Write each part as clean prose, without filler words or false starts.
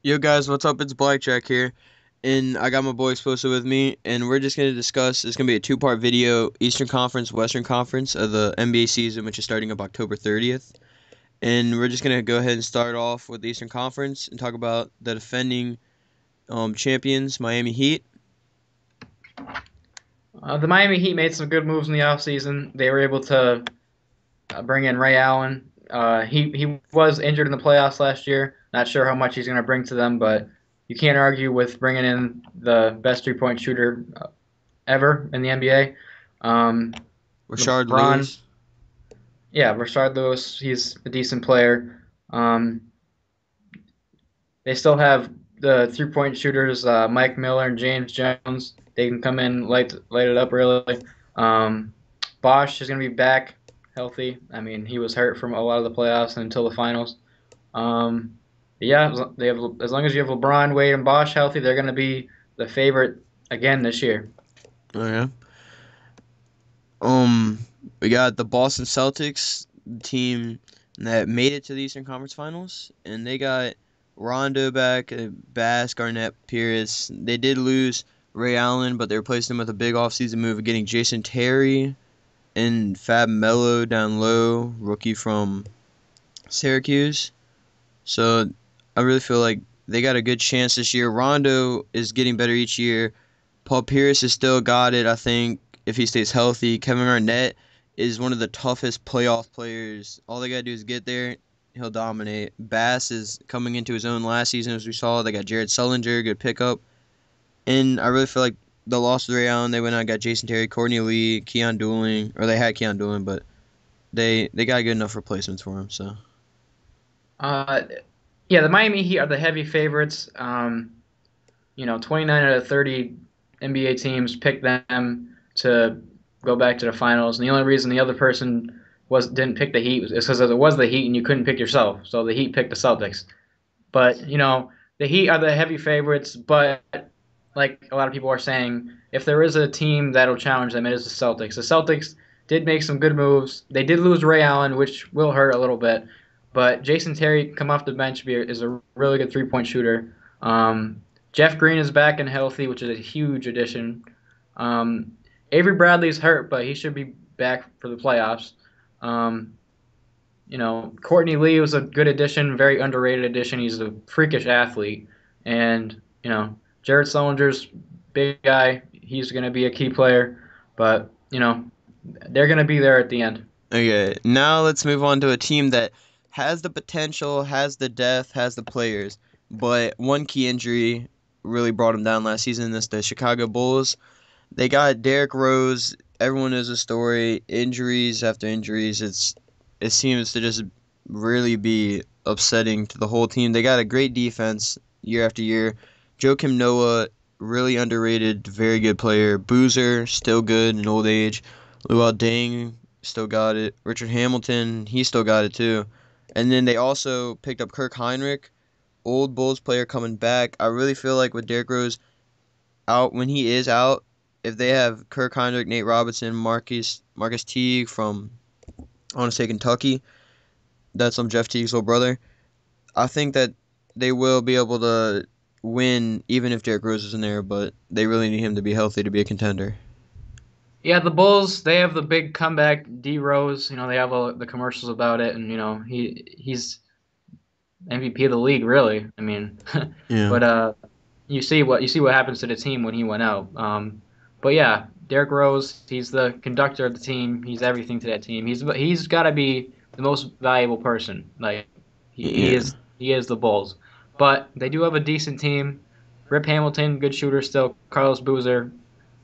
Yo guys, what's up? It's Blackjack here, and I got my boy Explosive with me, and we're just gonna discuss. It's gonna be a two-part video: Eastern Conference, Western Conference of the NBA season, which is starting up October 30th. And we're just gonna go ahead and start off with the Eastern Conference and talk about the defending champions, Miami Heat. The Miami Heat made some good moves in the offseason. They were able to bring in Ray Allen. He was injured in the playoffs last year. Not sure how much he's going to bring to them, but you can't argue with bringing in the best three-point shooter ever in the NBA. Um, Rashard LeBron, Lewis. yeah, Rashard Lewis, he's a decent player. Um, they still have the three-point shooters, Mike Miller and James Jones. They can come in, light it up really. Um, Bosch is going to be back healthy. I mean, he was hurt from a lot of the playoffs until the finals. Um, yeah, they have as long as you have LeBron, Wade, and Bosch healthy, they're going to be the favorite again this year. Oh yeah. Um, we got the Boston Celtics team that made it to the Eastern Conference Finals, and they got Rondo back, Bass, Garnett, Pierce. They did lose Ray Allen, but they replaced him with a big offseason move of getting Jason Terry and Fab Melo down low, rookie from Syracuse. So I really feel like they got a good chance this year. Rondo is getting better each year. Paul Pierce has still got it, I think, if he stays healthy. Kevin Garnett is one of the toughest playoff players. All they got to do is get there. He'll dominate. Bass is coming into his own last season, as we saw. They got Jared Sullinger, good pickup. And I really feel like the loss of Ray Allen, they went out and got Jason Terry, Courtney Lee, Keon Dooling, or they had Keon Dooling, but they got good enough replacements for him. So Uh, yeah, the Miami Heat are the heavy favorites. 29 out of 30 NBA teams picked them to go back to the finals. And the only reason the other person was didn't pick the Heat is because it was the Heat and you couldn't pick yourself. So the Heat picked the Celtics. But the Heat are the heavy favorites. But like a lot of people are saying, if there is a team that'll challenge them, it is the Celtics. The Celtics did make some good moves. They did lose Ray Allen, which will hurt a little bit. But Jason Terry come off the bench is a really good three-point shooter. Jeff Green is back and healthy, which is a huge addition. Um, Avery Bradley's hurt, but he should be back for the playoffs. Um, Courtney Lee was a good addition, very underrated addition. He's a freakish athlete, and Jared Sullinger's big guy. He's going to be a key player, but they're going to be there at the end. okay, now let's move on to a team that has the potential, has the depth, has the players, but one key injury really brought them down last season. That's the Chicago Bulls. They got Derrick Rose. Everyone knows the story. Injuries after injuries. It seems to just really be upsetting to the whole team. They got a great defense year after year. Joakim Noah, really underrated, very good player. Boozer, still good in old age. Luol Deng, still got it. Richard Hamilton, he still got it too. And then they also picked up Kirk Heinrich, old Bulls player coming back. I really feel like with Derrick Rose out, when he is out, if they have Kirk Heinrich, Nate Robinson, Marcus Teague from, I want to say, Kentucky, that's Jeff Teague's little brother, I think that they will be able to win even if Derrick Rose isn't there, but they really need him to be healthy to be a contender. Yeah, the Bulls, they have the big comeback, D Rose. They have all the commercials about it, and he's MVP of the league, really. I mean, Yeah. but you see what happens to the team when he went out. But yeah, Derrick Rose, he's the conductor of the team. He's everything to that team. He's got to be the most valuable person. Like he Yeah. is the Bulls. But they do have a decent team. Rip Hamilton, good shooter still. Carlos Boozer,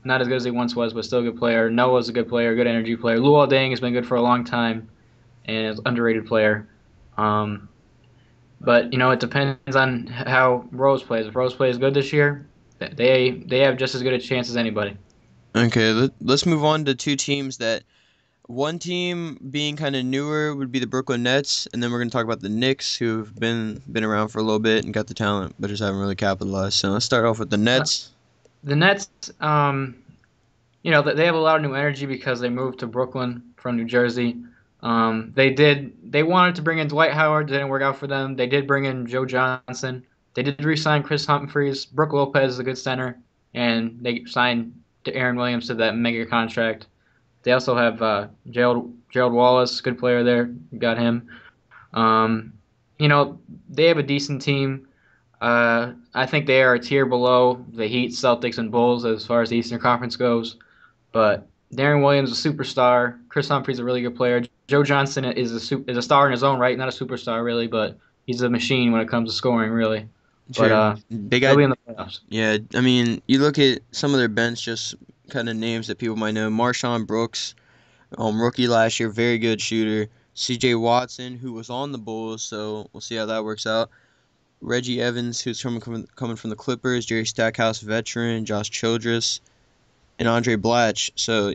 not as good as he once was, but still a good player. Noah's a good player, good energy player. Luol Deng has been good for a long time and is an underrated player. Um, but it depends on how Rose plays. If Rose plays good this year, they have just as good a chance as anybody. Okay, let's move on to two teams that one team being kind of newer would be the Brooklyn Nets, and then we're going to talk about the Knicks, who've been around for a little bit and got the talent, but just haven't really capitalized. So let's start off with the Uh, Nets. The Nets, they have a lot of new energy because they moved to Brooklyn from New Jersey. They wanted to bring in Dwight Howard, didn't work out for them. They did bring in Joe Johnson, They did re-sign Chris Humphries. Brooke Lopez is a good center, and they signed Aaron Williams to that mega contract. They also have Gerald Wallace, good player there. Got him. Um, you know, they have a decent team. I think they are a tier below the Heat, Celtics, and Bulls as far as the Eastern Conference goes. But Darren Williams is a superstar. Chris Humphries is a really good player. Joe Johnson is a star in his own right, not a superstar really, but he's a machine when it comes to scoring, really. But Sure. They they'll got, be in the playoffs. yeah, I mean, you look at some of their bench, just kind of names that people might know. Marshawn Brooks, rookie last year, very good shooter. C.J. Watson, who was on the Bulls, so we'll see how that works out. Reggie Evans, who's coming from the Clippers. Jerry Stackhouse, veteran. Josh Childress, and Andre Blatch. So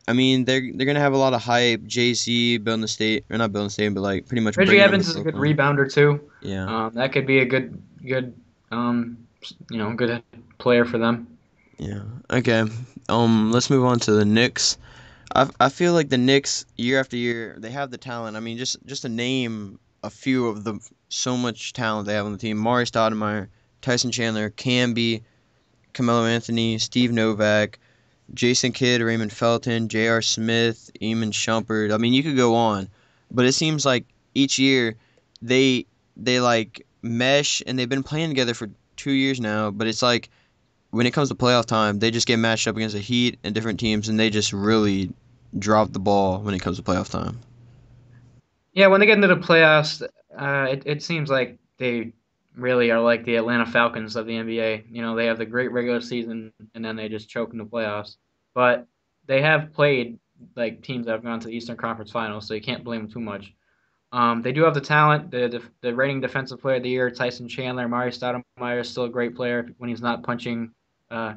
I mean, they're gonna have a lot of hype. JC building the state, or not building the state, but like pretty much Reggie bringing them to Evans is a good Brooklyn. rebounder too. Yeah. That could be a good, um, good player for them. Yeah. Okay. Let's move on to the Knicks. I feel like the Knicks year after year they have the talent. I mean, just to name a few of the so much talent they have on the team: Maury Stoudemire, Tyson Chandler, Camby, Carmelo Anthony, Steve Novak, Jason Kidd, Raymond Felton, J.R. Smith, Eamon Shumpert. I mean, you could go on, but it seems like each year they they like mesh and they've been playing together for 2 years now. But it's like when it comes to playoff time, they just get matched up against the Heat and different teams, and they just really drop the ball when it comes to playoff time. Yeah, when they get into the playoffs, it seems like they really are like the Atlanta Falcons of the NBA. They have the great regular season and then they just choke in the playoffs. But they have played like teams that have gone to the Eastern Conference Finals, so you can't blame them too much. They do have the talent. The reigning Defensive Player of the Year, Tyson Chandler, Mari Stoudemire is still a great player when he's not punching uh,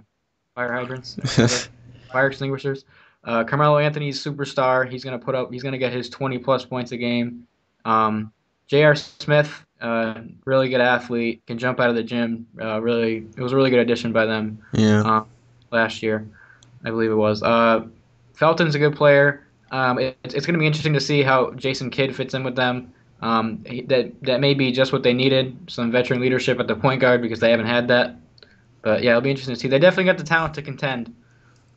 fire hydrants or whatever, fire extinguishers. Carmelo Anthony's superstar. He's gonna get his 20 plus points a game. Um, J.R. Smith, really good athlete, can jump out of the gym. It was a really good addition by them Yeah. uh, last year, I believe it was. Felton's a good player. It's going to be interesting to see how Jason Kidd fits in with them. That may be just what they needed, some veteran leadership at the point guard because they haven't had that. But yeah, it'll be interesting to see. They definitely got the talent to contend.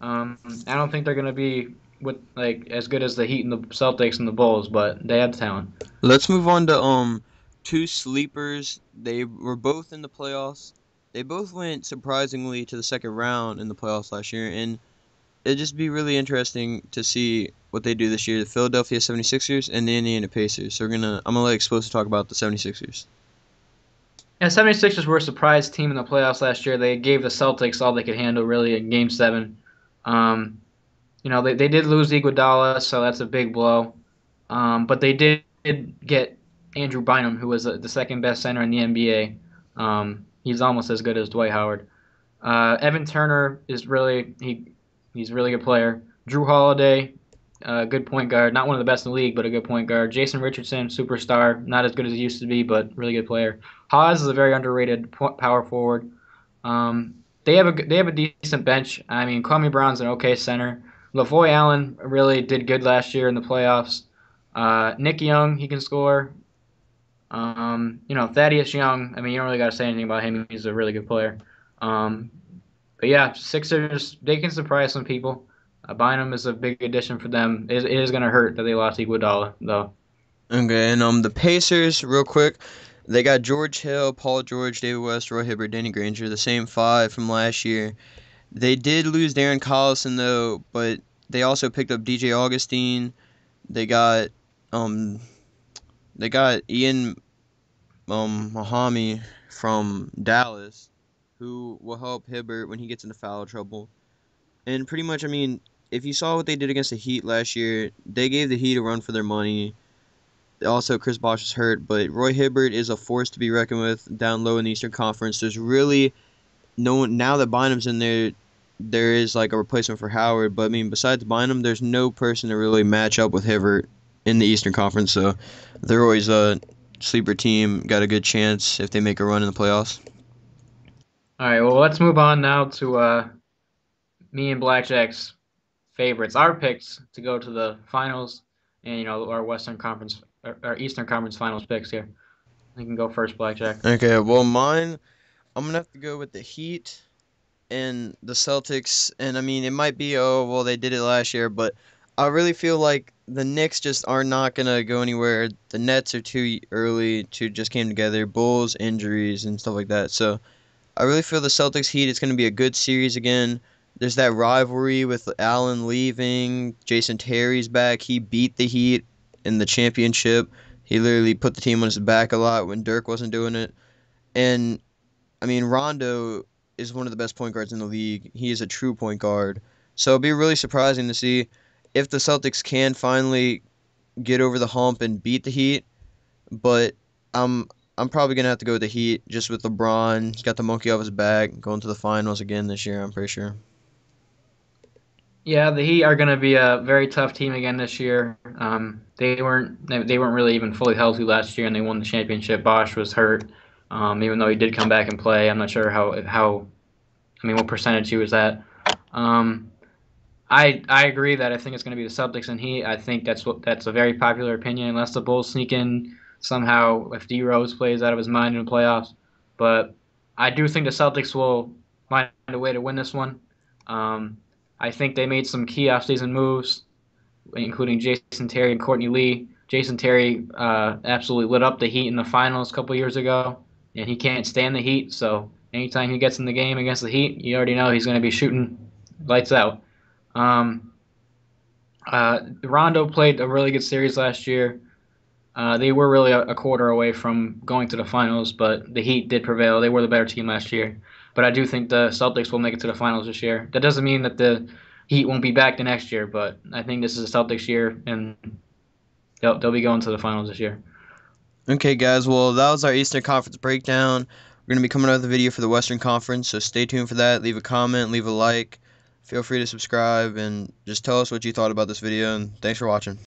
I don't think they're going to be with like as good as the Heat and the Celtics and the Bulls, but they have the talent. Let's move on to two sleepers. They were both in the playoffs. They both went surprisingly to the second round in the playoffs last year, and it'd just be really interesting to see what they do this year. The Philadelphia 76ers and the Indiana Pacers. So I'm gonna let Exposed talk about the 76ers. Yeah, 76ers were a surprise team in the playoffs last year. They gave the Celtics all they could handle really in Game 7. Um, they did lose Iguodala, so that's a big blow. But they did get Andrew Bynum, who was the second best center in the NBA. He's almost as good as Dwight Howard. Evan Turner he's a really good player. Drew Holiday, good point guard, not one of the best in the league, but a good point guard. Jason Richardson, superstar, not as good as he used to be, but really good player. Haas is a very underrated power forward. They have a decent bench. I mean, Kwame Brown's an okay center. Lavoy Allen really did good last year in the playoffs. Nick Young, he can score. Thaddeus Young. I mean, you don't really got to say anything about him. He's a really good player. Um, but yeah, Sixers, they can surprise some people. Bynum is a big addition for them. It is going to hurt that they lost Iguodala, though. Okay, and the Pacers, real quick, they got George Hill, Paul George, David West, Roy Hibbert, Danny Granger, the same five from last year. They did lose Darren Collison though, but they also picked up DJ Augustine. They got um they got Ian Mahami from Dallas, who will help Hibbert when he gets into foul trouble. And pretty much, I mean, if you saw what they did against the Heat last year, they gave the Heat a run for their money. Also, Chris Bosh is hurt, but Roy Hibbert is a force to be reckoned with down low in the Eastern Conference. There's really no one now that Bynum's in there. There is like a replacement for Howard, but I mean, besides Bynum, there's no person to really match up with Hibbert in the Eastern Conference. So they're always a sleeper team. Got a good chance if they make a run in the playoffs. All right, well, let's move on now to me and Blackjack's favorites, our picks to go to the finals, and our Western Conference, our Eastern Conference Finals picks here. You can go first, Blackjack. Okay, well, mine, I'm gonna have to go with the Heat and the Celtics. And I mean, it might be, oh, well, they did it last year, but I really feel like the Knicks just are not gonna go anywhere. The Nets are too early to just came together. Bulls, injuries, and stuff like that. So I really feel the Celtics Heat, it's gonna be a good series again. There's that rivalry with Allen leaving. Jason Terry's back. He beat the Heat in the championship. He literally put the team on his back a lot when Dirk wasn't doing it. And I mean, Rondo is one of the best point guards in the league. He is a true point guard. So it'd be really surprising to see if the Celtics can finally get over the hump and beat the Heat. But I'm I'm probably gonna have to go with the Heat just with LeBron. He's got the monkey off his back, going to the finals again this year. I'm pretty sure. Yeah, the Heat are going to be a very tough team again this year. They weren't really even fully healthy last year, and they won the championship. Bosh was hurt, even though he did come back and play. I'm not sure how I mean what percentage he was at. Um, I agree that I think it's going to be the Celtics and Heat. I think that's a very popular opinion, unless the Bulls sneak in somehow if D Rose plays out of his mind in the playoffs. But I do think the Celtics will find a way to win this one. Um, I think they made some key offseason moves, including Jason Terry and Courtney Lee. Jason Terry absolutely lit up the Heat in the finals a couple years ago, and he can't stand the Heat. So anytime he gets in the game against the Heat, you already know he's going to be shooting lights out. Um, Rondo played a really good series last year. They were really a quarter away from going to the finals, but the Heat did prevail. They were the better team last year. But I do think the Celtics will make it to the finals this year. That doesn't mean that the Heat won't be back the next year, but I think this is a Celtics year, and they'll be going to the finals this year. Okay, guys. Well, that was our Eastern Conference breakdown. We're gonna be coming out with a video for the Western Conference, so stay tuned for that. Leave a comment, leave a like. Feel free to subscribe, and just tell us what you thought about this video. And thanks for watching.